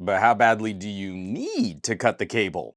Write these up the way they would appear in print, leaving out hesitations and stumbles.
But how badly do you need to cut the cable?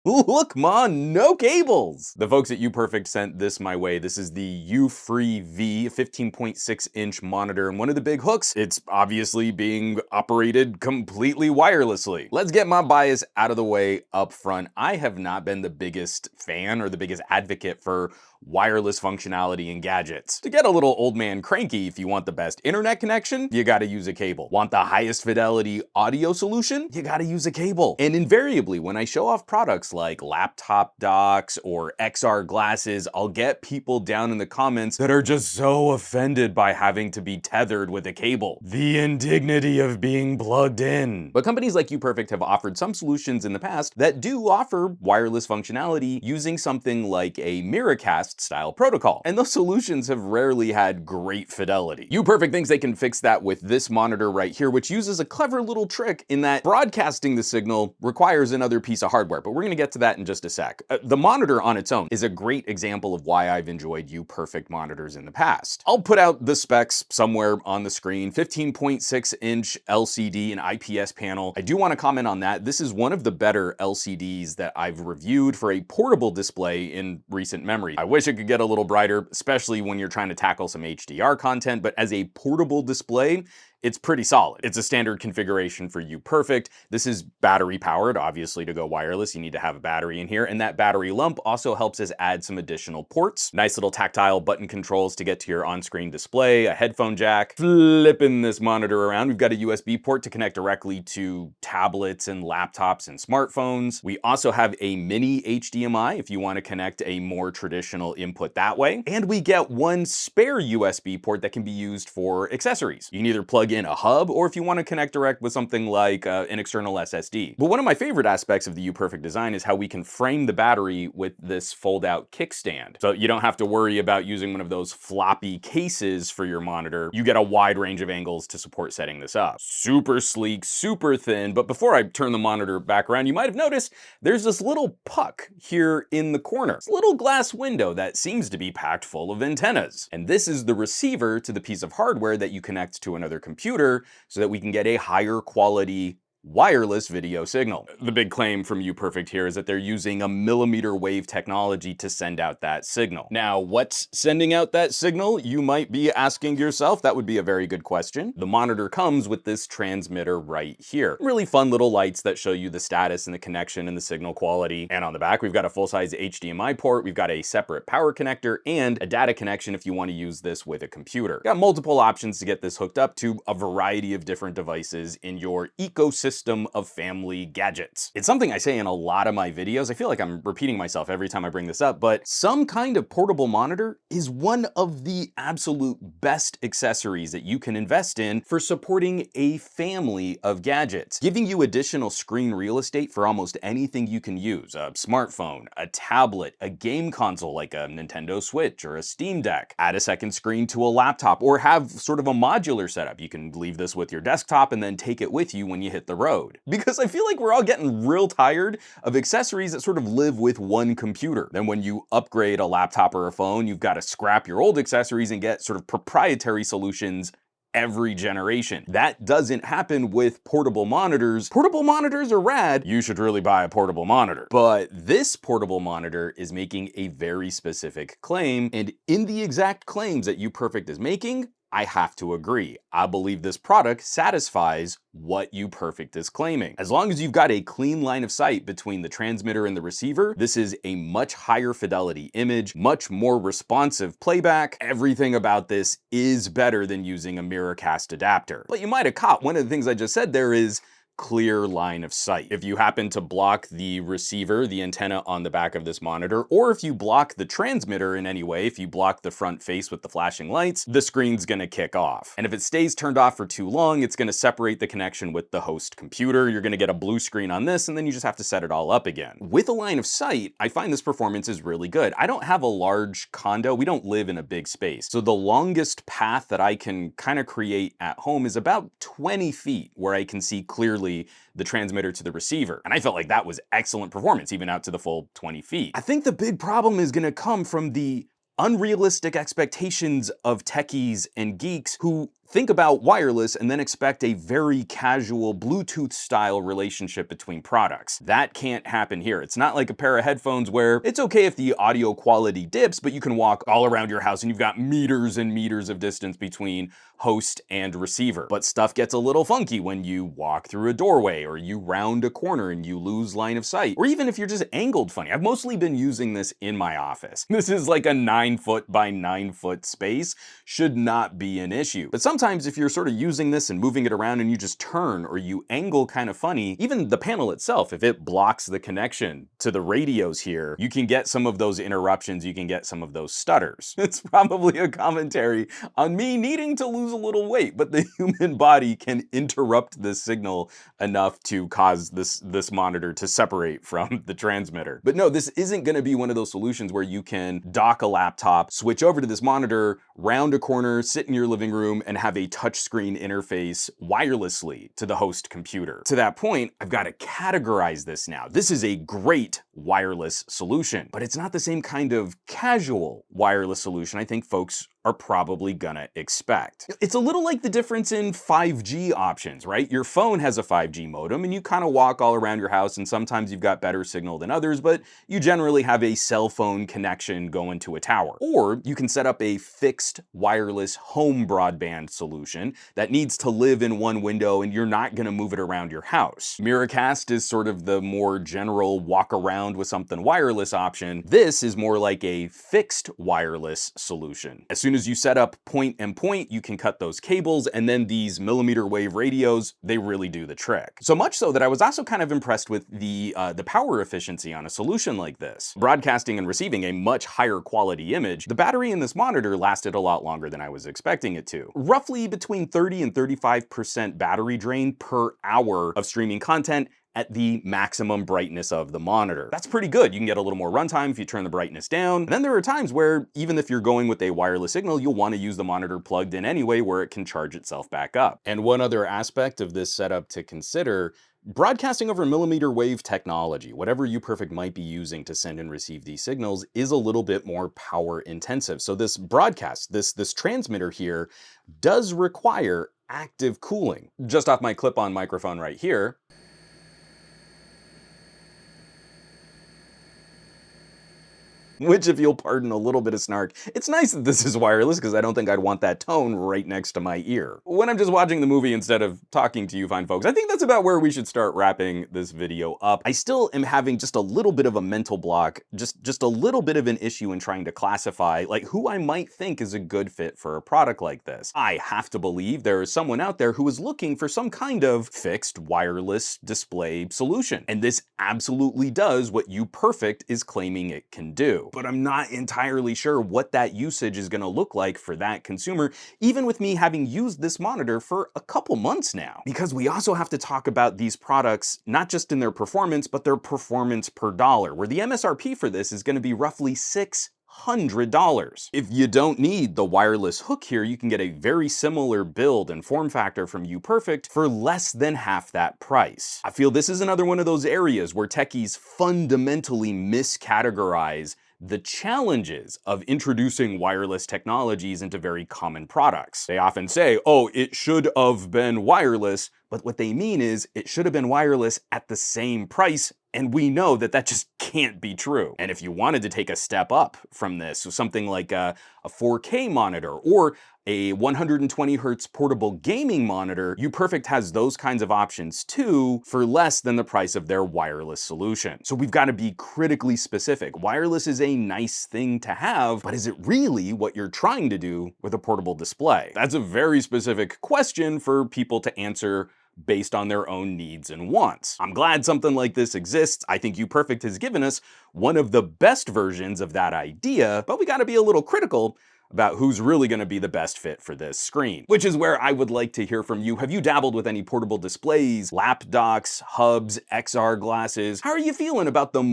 Look, Ma, no cables! The folks at UPerfect sent this my way. This is the UFree V, 15.6-inch monitor, and one of the big hooks, it's obviously being operated completely wirelessly. Let's get my bias out of the way up front. I have not been the biggest fan or the biggest advocate for wireless functionality in gadgets. To get a little old man cranky, if you want the best internet connection, you gotta use a cable. Want the highest fidelity audio solution? You gotta use a cable. And invariably, when I show off products like laptop docks or XR glasses, I'll get people down in the comments that are just so offended by having to be tethered with a cable. The indignity of being plugged in. But companies like UPerfect have offered some solutions in the past that do offer wireless functionality using something like a Miracast style protocol. And those solutions have rarely had great fidelity. UPerfect thinks they can fix that with this monitor right here, which uses a clever little trick in that broadcasting the signal requires another piece of hardware, but we're gonna get to that in just a sec. The monitor on its own is a great example of why I've enjoyed UPerfect monitors in the past. I'll put out the specs somewhere on the screen. 15.6-inch LCD and IPS panel. I do want to comment on that. This is one of the better LCDs that I've reviewed for a portable display in recent memory. I wish it could get a little brighter, especially when you're trying to tackle some HDR content, but as a portable display, it's pretty solid. It's a standard configuration for UPerfect. This is battery powered. Obviously, to go wireless, you need to have a battery in here, and that battery lump also helps us add some additional ports. Nice little tactile button controls to get to your on-screen display, a headphone jack. Flipping this monitor around, we've got a USB port to connect directly to tablets and laptops and smartphones. We also have a mini HDMI if you want to connect a more traditional input that way. And we get one spare USB port that can be used for accessories. You can either plug in a hub, or if you want to connect direct with something like an external SSD. But one of my favorite aspects of the UPerfect design is how we can frame the battery with this fold-out kickstand. So you don't have to worry about using one of those floppy cases for your monitor. You get a wide range of angles to support setting this up. Super sleek, super thin, but before I turn the monitor back around, you might have noticed there's this little puck here in the corner. It's a little glass window that seems to be packed full of antennas. And this is the receiver to the piece of hardware that you connect to another computer so that we can get a higher quality wireless video signal. The big claim from UPerfect here is that they're using a millimeter wave technology to send out that signal. Now, what's sending out that signal? You might be asking yourself. That would be a very good question. The monitor comes with this transmitter right here. Really fun little lights that show you the status and the connection and the signal quality. And on the back, we've got a full-size HDMI port, we've got a separate power connector, and a data connection if you want to use this with a computer. Got multiple options to get this hooked up to a variety of different devices in your ecosystem of family gadgets. It's something I say in a lot of my videos. I feel like I'm repeating myself every time I bring this up, but some kind of portable monitor is one of the absolute best accessories that you can invest in for supporting a family of gadgets, giving you additional screen real estate for almost anything you can use. A smartphone, a tablet, a game console like a Nintendo Switch or a Steam Deck. Add a second screen to a laptop, or have sort of a modular setup. You can leave this with your desktop and then take it with you when you hit the road. Because I feel like we're all getting real tired of accessories that sort of live with one computer. Then when you upgrade a laptop or a phone, you've got to scrap your old accessories and get sort of proprietary solutions every generation. That doesn't happen with portable monitors. Portable monitors are rad. You should really buy a portable monitor. But this portable monitor is making a very specific claim, and in the exact claims that UPerfect is making, I have to agree. I believe this product satisfies what UPerfect is claiming. As long as you've got a clean line of sight between the transmitter and the receiver, this is a much higher fidelity image, much more responsive playback. Everything about this is better than using a Miracast adapter. But you might have caught one of the things I just said there is clear line of sight. If you happen to block the receiver, the antenna on the back of this monitor, or if you block the transmitter in any way, if you block the front face with the flashing lights, the screen's gonna kick off. And if it stays turned off for too long, it's gonna separate the connection with the host computer. You're gonna get a blue screen on this, and then you just have to set it all up again. With a line of sight, I find this performance is really good. I don't have a large condo. We don't live in a big space. So the longest path that I can kind of create at home is about 20 feet where I can see clearly the transmitter to the receiver. And I felt like that was excellent performance, even out to the full 20 feet. I think the big problem is gonna come from the unrealistic expectations of techies and geeks who Think about wireless and then expect a very casual Bluetooth style relationship between products. That can't happen here. It's not like a pair of headphones where it's okay if the audio quality dips, but you can walk all around your house and you've got meters and meters of distance between host and receiver. But stuff gets a little funky when you walk through a doorway or you round a corner and you lose line of sight, or even if you're just angled funny. I've mostly been using this in my office. This is like a 9-foot by 9-foot space. Should not be an issue. But sometimes if you're sort of using this and moving it around and you just turn or you angle kind of funny, even the panel itself, if it blocks the connection to the radios here, you can get some of those interruptions, you can get some of those stutters. It's probably a commentary on me needing to lose a little weight, but the human body can interrupt this signal enough to cause this monitor to separate from the transmitter. But no, this isn't going to be one of those solutions where you can dock a laptop, switch over to this monitor, round a corner, sit in your living room, and have a touchscreen interface wirelessly to the host computer. To that point, I've got to categorize this now. This is a great wireless solution, but it's not the same kind of casual wireless solution I think folks are probably gonna expect. It's a little like the difference in 5G options, right? Your phone has a 5G modem and you kind of walk all around your house, and sometimes you've got better signal than others, but you generally have a cell phone connection going to a tower. Or you can set up a fixed wireless home broadband solution that needs to live in one window and you're not gonna move it around your house. Miracast is sort of the more general walk around with something wireless option. This is more like a fixed wireless solution. As soon as you set up point and point, you can cut those cables, and then these millimeter wave radios, they really do the trick. So much so that I was also kind of impressed with the power efficiency on a solution like this. Broadcasting and receiving a much higher quality image, the battery in this monitor lasted a lot longer than I was expecting it to. Roughly between 30 and 35% battery drain per hour of streaming content at the maximum brightness of the monitor. That's pretty good. You can get a little more runtime if you turn the brightness down. And then there are times where, even if you're going with a wireless signal, you'll want to use the monitor plugged in anyway, where it can charge itself back up. And one other aspect of this setup to consider: broadcasting over millimeter wave technology, whatever UPerfect might be using to send and receive these signals, is a little bit more power intensive. So this broadcast, this transmitter here, does require active cooling. Just off my clip-on microphone right here, which, if you'll pardon a little bit of snark, it's nice that this is wireless because I don't think I'd want that tone right next to my ear when I'm just watching the movie instead of talking to you fine folks. I think that's about where we should start wrapping this video up. I still am having just a little bit of a mental block, just a little bit of an issue in trying to classify like who I might think is a good fit for a product like this. I have to believe there is someone out there who is looking for some kind of fixed wireless display solution, and this absolutely does what UPerfect is claiming it can do. But I'm not entirely sure what that usage is going to look like for that consumer, even with me having used this monitor for a couple months now. Because we also have to talk about these products, not just in their performance, but their performance per dollar, where the MSRP for this is going to be roughly $600. If you don't need the wireless hook here, you can get a very similar build and form factor from UPerfect for less than half that price. I feel this is another one of those areas where techies fundamentally miscategorize the challenges of introducing wireless technologies into very common products. They often say, oh, it should have been wireless, but what they mean is it should have been wireless at the same price, and we know that that just can't be true. And if you wanted to take a step up from this, so something like a 4K monitor or a 120 Hz portable gaming monitor, UPerfect has those kinds of options too for less than the price of their wireless solution. So we've got to be critically specific. Wireless is a nice thing to have, but is it really what you're trying to do with a portable display? That's a very specific question for people to answer based on their own needs and wants. I'm glad something like this exists. I think UPerfect has given us one of the best versions of that idea, but we got to be a little critical about who's really going to be the best fit for this screen. Which is where I would like to hear from you. Have you dabbled with any portable displays, lap docks, hubs, XR glasses? How are you feeling about the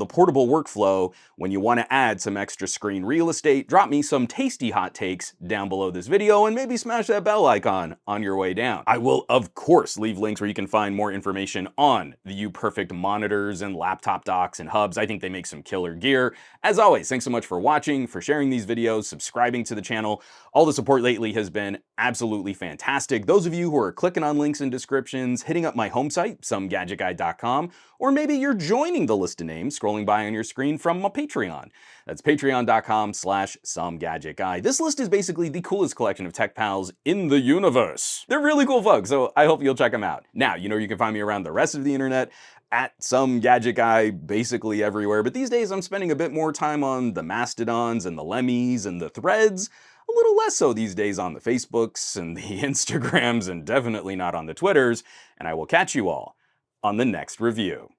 portable workflow when you want to add some extra screen real estate? Drop me some tasty hot takes down below this video and maybe smash that bell icon on your way down. I will, of course, leave links where you can find more information on the UPerfect monitors and laptop docks and hubs. I think they make some killer gear. As always, thanks so much for watching, for sharing these videos, subscribing subscribing to the channel. All the support lately has been absolutely fantastic. Those of you who are clicking on links in descriptions, hitting up my home site, SomeGadgetGuy.com, or maybe you're joining the list of names scrolling by on your screen from my Patreon. That's patreon.com/SomeGadgetGuy. This list is basically the coolest collection of tech pals in the universe. They're really cool folks, so I hope you'll check them out. Now, you can find me around the rest of the internet at SomeGadgetGuy basically everywhere, but these days I'm spending a bit more time on the Mastodons and the Lemmys and the Threads, a little less so these days on the Facebooks and the Instagrams, and definitely not on the Twitters, and I will catch you all on the next review.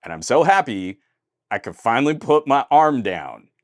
And I'm so happy I could finally put my arm down.